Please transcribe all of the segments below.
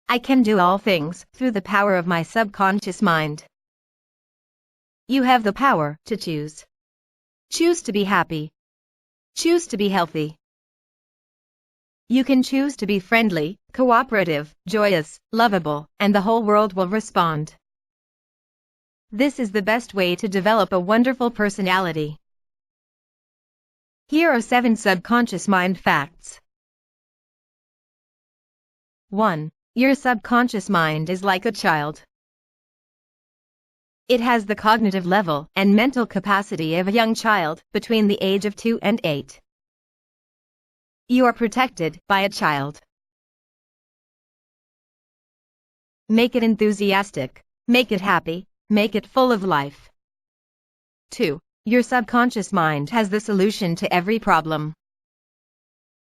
I can do all things through the power of my subconscious mind. You have the power to choose. Choose to be happy. Choose to be healthy. You can choose to be friendly, cooperative, joyous, lovable, and the whole world will respond. This is the best way to develop a wonderful personality. Here are 7 subconscious mind facts. 1. Your subconscious mind is like a child. It has the cognitive level and mental capacity of a young child between the age of 2 and 8. You are protected by a child. Make it enthusiastic, make it happy, make it full of life. 2. Your subconscious mind has the solution to every problem.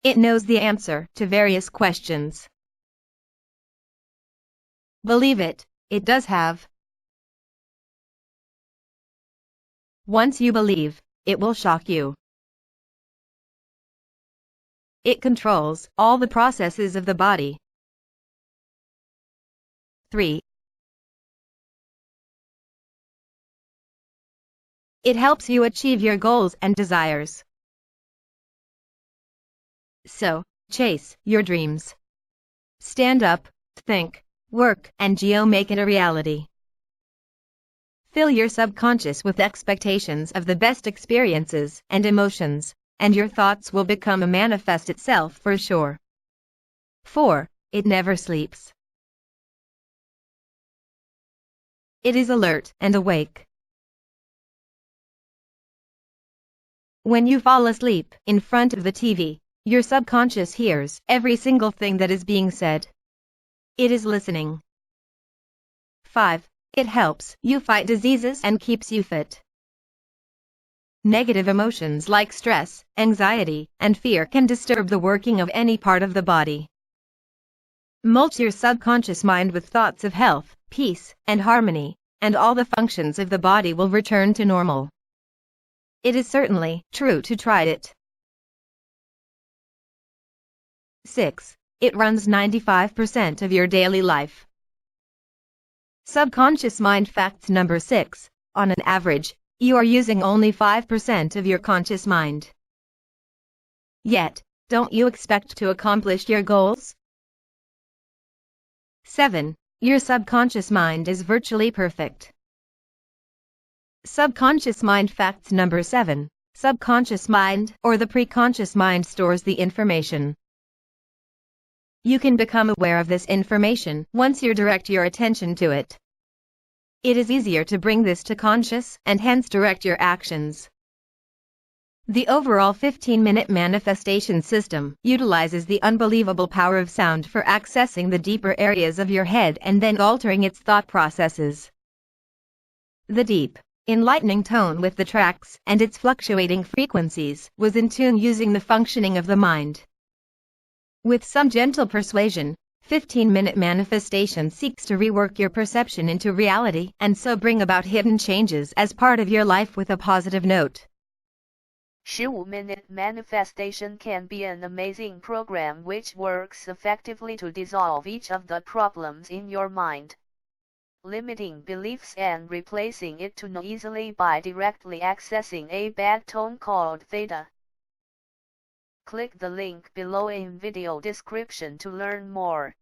It knows the answer to various questions. Believe it, it does have. Once you believe, it will shock you. It controls all the processes of the body. 3. It helps you achieve your goals and desires. So, chase your dreams. Stand up, think, work, and make it a reality. Fill your subconscious with expectations of the best experiences and emotions, and your thoughts will become a manifest itself for sure. 4. It never sleeps. It is alert and awake. When you fall asleep in front of the TV, your subconscious hears every single thing that is being said. It is listening. 5. It helps you fight diseases and keeps you fit. Negative emotions like stress, anxiety, and fear can disturb the working of any part of the body. Mulch your subconscious mind with thoughts of health, peace, and harmony, and all the functions of the body will return to normal. It is certainly true to try it. 6. It runs 95% of your daily life. Subconscious mind fact number 6. On an average, you are using only 5% of your conscious mind. Yet, don't you expect to accomplish your goals? 7. Your subconscious mind is virtually perfect. Subconscious mind fact number 7. Subconscious mind, or the preconscious mind, stores the information. You can become aware of this information once you direct your attention to it. It is easier to bring this to conscious and hence direct your actions. The overall 15-minute manifestation system utilizes the unbelievable power of sound for accessing the deeper areas of your head and then altering its thought processes. The deep, enlightening tone with the tracks and its fluctuating frequencies was in tune using the functioning of the mind. With some gentle persuasion, 15-minute manifestation seeks to rework your perception into reality and so bring about hidden changes as part of your life with a positive note. 15-minute manifestation can be an amazing program which works effectively to dissolve each of the problems in your mind, limiting beliefs and replacing it to know easily by directly accessing a bad tone called theta. Click the link below in video description to learn more.